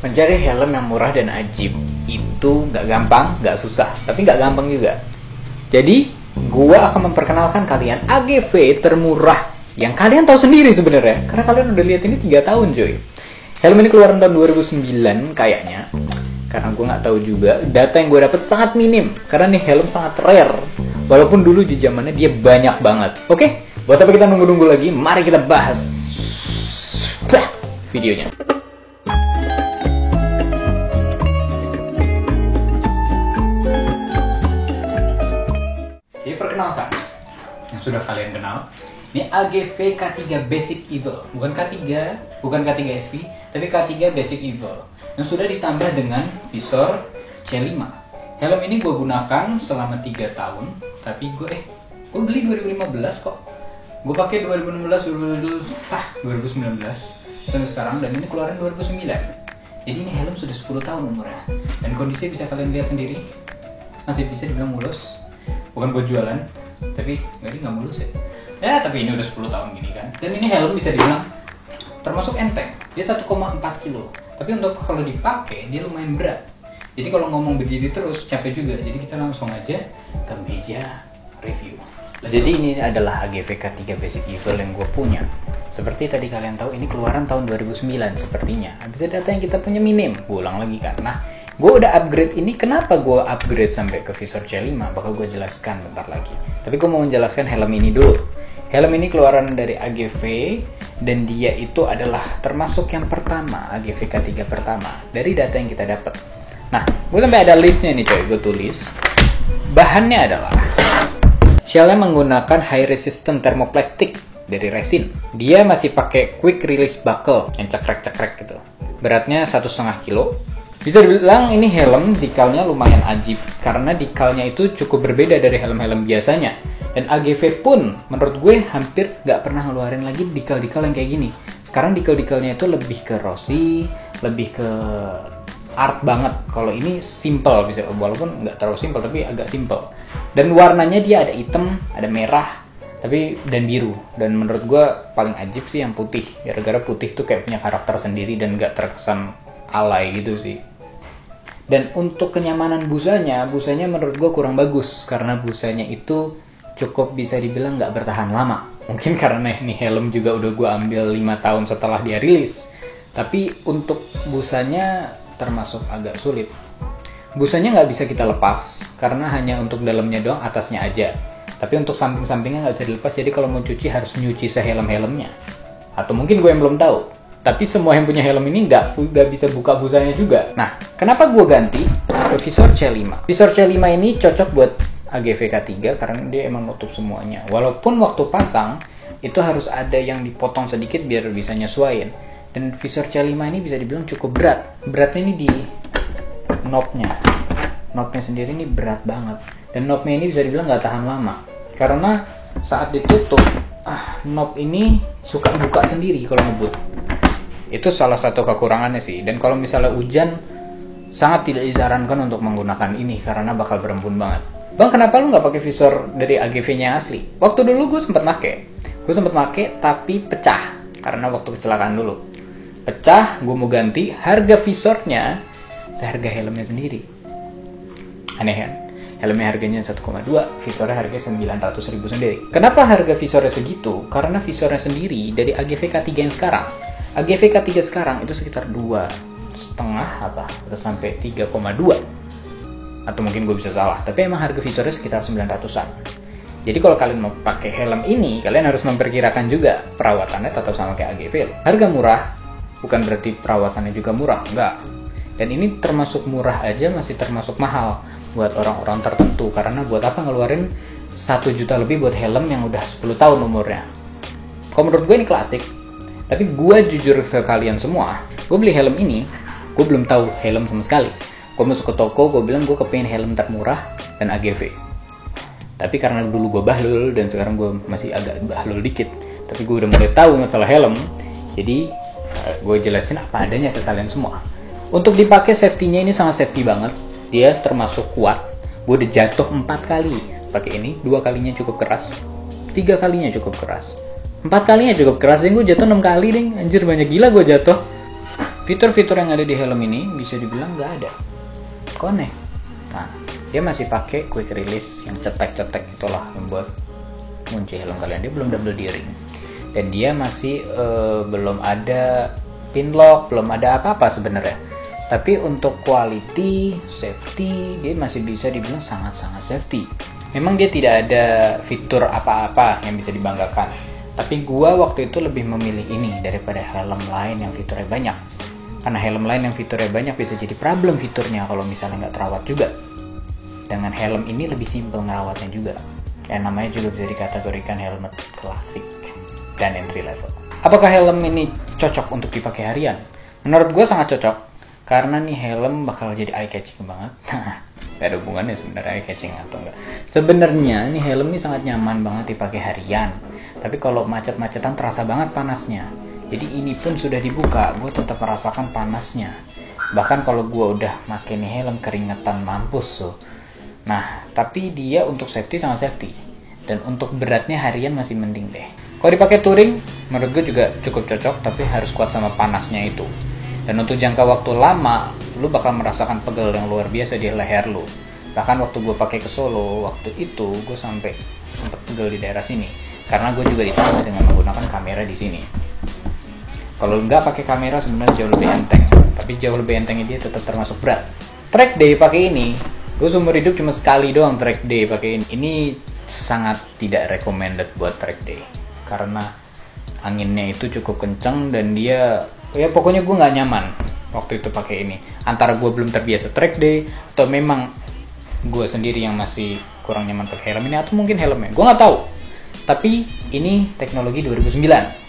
Mencari helm yang murah dan ajib itu nggak gampang, nggak susah, tapi nggak gampang juga. Jadi, gua akan memperkenalkan kalian AGV termurah yang kalian tahu sendiri sebenarnya, karena kalian udah lihat ini 3 tahun cuy. Helm ini keluaran tahun 2009 kayaknya, karena gua nggak tahu juga. Data yang gua dapat sangat minim, karena nih helm sangat rare. Walaupun dulu di zamannya dia banyak banget. Oke, buat apa kita nunggu-nunggu lagi? Mari kita bahas videonya. Perkenalkan, yang sudah kalian kenal, ini AGV K3 Basic Evil, bukan K3 SP, tapi K3 Basic Evil, yang sudah ditambah dengan visor C5. Helm ini gue gunakan selama 3 tahun, tapi gue beli 2015 kok. Gue pakai 2019 sampai sekarang, dan ini keluaran 2009. Jadi ini helm sudah 10 tahun umurnya, dan kondisinya bisa kalian lihat sendiri, masih bisa dibilang mulus. Bukan buat jualan, tapi nggak mulus ya. Ya, tapi ini udah 10 tahun gini kan. Dan ini helm bisa dibilang termasuk enteng. Dia 1,4 kilo. Tapi untuk kalau dipakai, dia lumayan berat. Jadi kalau ngomong berdiri terus, capek juga. Jadi kita langsung aja ke meja review. Jadi ini adalah AGV K3 Basic Evil yang gue punya. Seperti tadi kalian tahu, ini keluaran tahun 2009 sepertinya. Habis data yang kita punya minim. Gue ulang lagi kan. Nah, gue udah upgrade ini. Kenapa gue upgrade sampai ke visor C5? Bakal gue jelaskan bentar lagi. Tapi gue mau menjelaskan helm ini dulu. Helm ini keluaran dari AGV, dan dia itu adalah termasuk yang pertama, AGV K3 pertama, dari data yang kita dapat. Nah, gue sampai ada listnya nih coy, gue tulis. Bahannya adalah shellnya menggunakan high resistant thermoplastic dari resin. Dia masih pakai quick release buckle yang cekrek-cekrek gitu. Beratnya 1,5 kilo. Bisa dibilang ini helm dekalnya lumayan ajib, karena dekalnya itu cukup berbeda dari helm-helm biasanya. Dan AGV pun menurut gue hampir nggak pernah ngeluarin lagi dekal-dekal yang kayak gini. Sekarang dekal-dekalnya itu lebih ke Rossi, lebih ke art banget. Kalau ini simple, bisa walaupun nggak terlalu simple tapi agak simple. Dan warnanya dia ada hitam, ada merah, dan biru. Dan menurut gue paling ajib sih yang putih, gara-gara putih tuh kayak punya karakter sendiri dan nggak terkesan alay gitu sih. Dan untuk kenyamanan busanya menurut gue kurang bagus, karena busanya itu cukup bisa dibilang nggak bertahan lama. Mungkin karena ini helm juga udah gue ambil 5 tahun setelah dia rilis. Tapi untuk busanya termasuk agak sulit. Busanya nggak bisa kita lepas, karena hanya untuk dalamnya doang, atasnya aja. Tapi untuk samping-sampingnya nggak bisa dilepas, jadi kalau mau cuci harus nyuci sehelm-helmnya. Atau mungkin gue yang belum tahu. Tapi semua yang punya helm ini nggak bisa buka busanya juga. Nah, kenapa gue ganti ke visor C5? Visor C5 ini cocok buat AGV K3 karena dia emang nutup semuanya. Walaupun waktu pasang, itu harus ada yang dipotong sedikit biar bisa nyesuaiin. Dan visor C5 ini bisa dibilang cukup berat. Beratnya ini di knobnya. Knobnya sendiri ini berat banget. Dan knobnya ini bisa dibilang nggak tahan lama. Karena saat ditutup, knob ini suka buka sendiri kalau ngebut. Itu salah satu kekurangannya sih. Dan kalau misalnya hujan, sangat tidak disarankan untuk menggunakan ini karena bakal berembun banget. Bang, kenapa lu nggak pakai visor dari AGV-nya asli? Waktu dulu gue sempat pakai, tapi pecah karena waktu kecelakaan dulu. Pecah, gue mau ganti. Harga visornya seharga helmnya sendiri. Aneh kan? Helmnya harganya 1,2, visornya harganya 900.000 sendiri. Kenapa harga visornya segitu? Karena visornya sendiri dari AGV K3 yang sekarang. AGV K3 sekarang itu sekitar 2,5 atau sampai 3,2. Atau mungkin gue bisa salah, tapi emang harga visornya sekitar 900-an. Jadi kalau kalian mau pakai helm ini, kalian harus memperkirakan juga perawatannya tetap sama kayak AGV. Harga murah, bukan berarti perawatannya juga murah, enggak. Dan ini termasuk murah aja masih termasuk mahal buat orang-orang tertentu, karena buat apa ngeluarin 1 juta lebih buat helm yang udah 10 tahun umurnya. Kalau menurut gue ini klasik. Tapi gue jujur ke kalian semua, gue beli helm ini, gue belum tahu helm sama sekali. Gue masuk ke toko, gue bilang gue kepengen helm termurah dan AGV. Tapi karena dulu gue bahlul dan sekarang gue masih agak bahlul dikit, tapi gue udah mulai tahu masalah helm, jadi gue jelasin apa adanya ke kalian semua. Untuk dipakai safety-nya ini sangat safety banget, dia termasuk kuat. Gue udah jatuh 4 kali pakai ini, 2 kalinya cukup keras, 3 kalinya cukup keras. 4 kalinya cukup keras, yang gue jatuh 6 kali ding, anjir banyak gila gue jatuh. Fitur-fitur yang ada di helm ini bisa dibilang nggak ada. Aneh. Nah, dia masih pakai quick release yang cetek-cetek itulah yang buat kunci helm kalian. Dia belum double D-ring. Dan dia masih belum ada pin lock, belum ada apa-apa sebenarnya. Tapi untuk quality, safety, dia masih bisa dibilang sangat-sangat safety. Memang dia tidak ada fitur apa-apa yang bisa dibanggakan. Tapi gua waktu itu lebih memilih ini daripada helm lain yang fiturnya banyak. Karena helm lain yang fiturnya banyak bisa jadi problem fiturnya kalau misalnya nggak terawat juga. Dengan helm ini lebih simpel ngerawatnya juga. Kayak namanya juga bisa dikategorikan helmet klasik dan entry level. Apakah helm ini cocok untuk dipakai harian? Menurut gue sangat cocok. Karena nih helm bakal jadi eye catching banget. Gak ada hubungannya sebenarnya eye catching atau enggak. Sebenarnya nih helm ini sangat nyaman banget dipakai harian. Tapi kalau macet-macetan terasa banget panasnya. Jadi ini pun sudah dibuka, gue tetap merasakan panasnya. Bahkan kalau gue udah pakai nih helm keringetan mampus tuh. Nah, tapi dia untuk safety sangat safety. Dan untuk beratnya harian masih mending deh. Kalau dipakai touring, menurut gue juga cukup cocok, tapi harus kuat sama panasnya itu. Dan untuk jangka waktu lama, lu bakal merasakan pegel yang luar biasa di leher lu. Bahkan waktu gue pakai ke Solo, waktu itu gue sampai sempet pegel di daerah sini. Karena gue juga ditambah dengan menggunakan kamera di sini. Kalau nggak pakai kamera sebenarnya jauh lebih enteng, tapi jauh lebih entengnya dia tetap termasuk berat. Track day pakai ini, gue seumur hidup cuma sekali doang track day pakai ini. Ini sangat tidak recommended buat track day karena anginnya itu cukup kencang dan dia ya pokoknya gue nggak nyaman waktu itu pakai ini. Antara gue belum terbiasa track day atau memang gue sendiri yang masih kurang nyaman pakai helm ini atau mungkin helmnya, gue nggak tahu. Tapi ini teknologi 2009,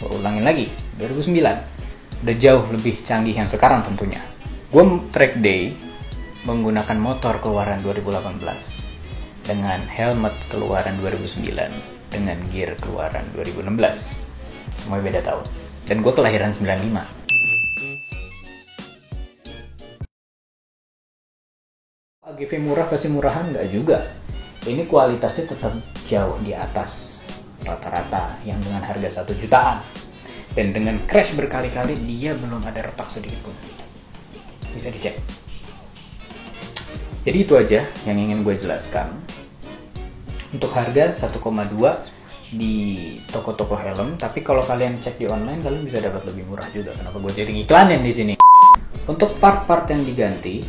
gue ulangin lagi 2009, udah jauh lebih canggih yang sekarang tentunya. Gue track day menggunakan motor keluaran 2018 dengan helmet keluaran 2009 dengan gear keluaran 2016, semuanya beda tahun. Dan gue kelahiran 95. AGV murah pasti murahan? Nggak juga. Ini kualitasnya tetap jauh di atas rata-rata yang dengan harga 1 jutaan. Dan dengan crash berkali-kali dia belum ada retak sedikit pun. Bisa dicek. Jadi itu aja yang ingin gue jelaskan. Untuk harga 1,2 di toko-toko helm, tapi kalau kalian cek di online kalian bisa dapat lebih murah juga. Kenapa gue jadi iklanin di sini? Untuk part-part yang diganti,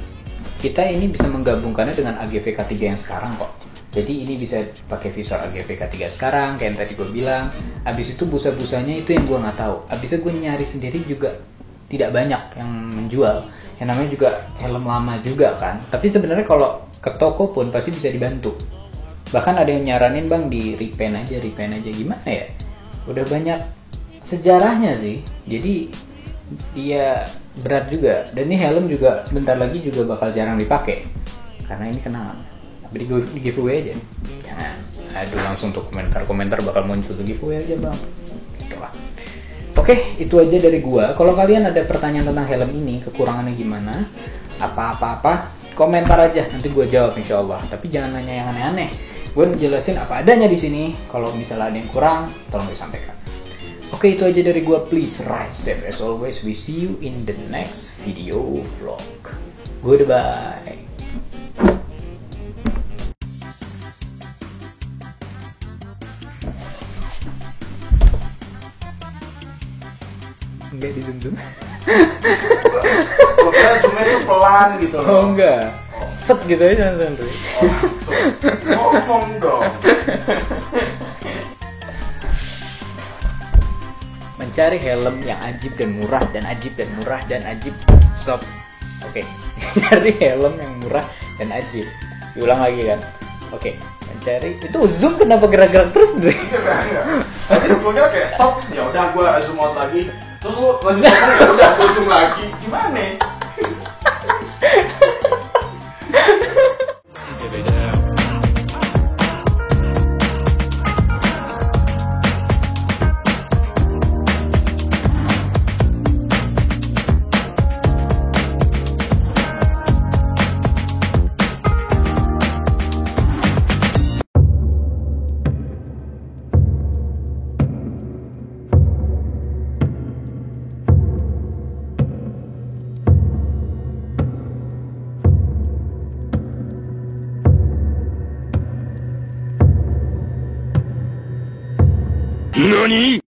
kita ini bisa menggabungkannya dengan AGV K3 yang sekarang kok. Jadi ini bisa pakai visor AGV K3 sekarang, kayak yang tadi gue bilang. Habis itu busa-busanya itu yang gue nggak tahu. Habisnya gue nyari sendiri juga tidak banyak yang menjual. Yang namanya juga helm lama juga kan. Tapi sebenarnya kalau ke toko pun pasti bisa dibantu. Bahkan ada yang nyaranin bang di repaint aja gimana ya? Udah banyak sejarahnya sih. Jadi dia berat juga. Dan ini helm juga bentar lagi juga bakal jarang dipakai. Karena ini kenangan. Tapi di giveaway aja. Jangan. Aduh langsung tuh komentar bakal muncul tuh giveaway aja bang. Itulah. Oke, itu aja dari gua. Kalau kalian ada pertanyaan tentang helm ini, kekurangannya gimana, apa-apa, komentar aja. Nanti gua jawab insya Allah. Tapi jangan nanya yang aneh-aneh. Gue jelasin apa adanya di sini. Kalau misalnya ada yang kurang, tolong disampaikan. Oke, itu aja dari gue. Please ride safe as always. We see you in the next video vlog. Goodbye. Enggak di zoom. Gue kira zoomnya tuh pelan gitu loh. Oh enggak. Set gitu aja santai. Ngomong dong. Mencari helm yang ajib dan murah dan ajib dan murah dan ajib. Stop. Oke. Cari helm yang murah dan ajib. Diulang lagi kan. Oke. Mencari itu zoom kenapa gerak-gerak terus nih? Tadi sebelumnya kayak stop. Ya udah gue zoom out lagi. Terus lu lanjut ngomong ya udah gue zoom lagi. Gimana? 何